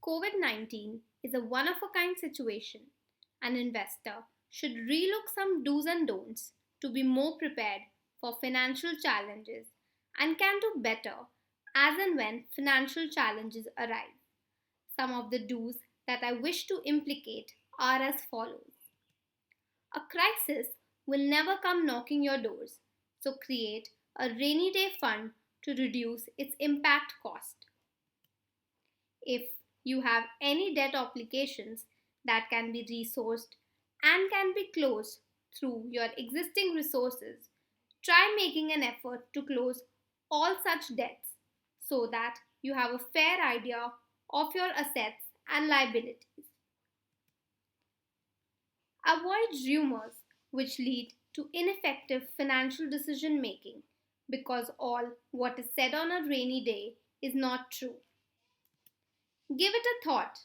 COVID-19 is a one-of-a-kind situation. An investor should relook some do's and don'ts to be more prepared for financial challenges and can do better as and when financial challenges arise. Some of the do's that I wish to implicate are as follows. A crisis will never come knocking your doors, so create a rainy day fund to reduce its impact cost. If you have any debt obligations that can be resourced and can be closed through your existing resources, try making an effort to close all such debts so that you have a fair idea of your assets and liabilities. Avoid rumors which lead to ineffective financial decision making because all what is said on a rainy day is not true. Give it a thought.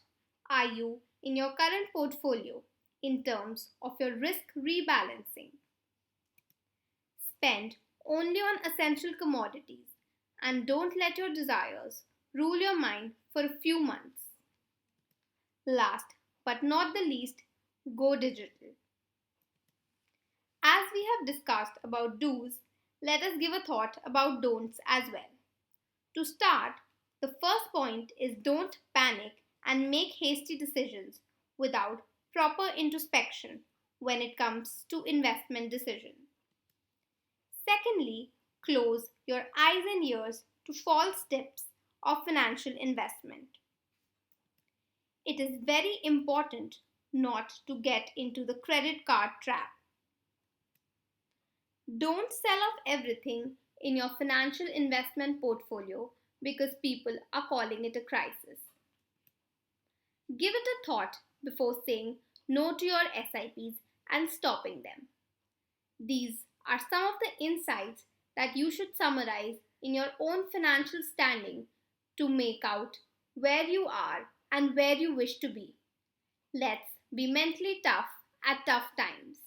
Are you in your current portfolio in terms of your risk rebalancing? Spend only on essential commodities and don't let your desires rule your mind for a few months. Last but not the least, go digital. As we have discussed about do's, let us give a thought about don'ts as well. To start, the first point is don't panic and make hasty decisions without proper introspection when it comes to investment decisions. Secondly, close your eyes and ears to false tips of financial investment. It is very important not to get into the credit card trap. Don't sell off everything in your financial investment portfolio because people are calling it a crisis. Give it a thought before saying no to your SIPs and stopping them. These are some of the insights that you should summarize in your own financial standing to make out where you are and where you wish to be. Let's be mentally tough at tough times.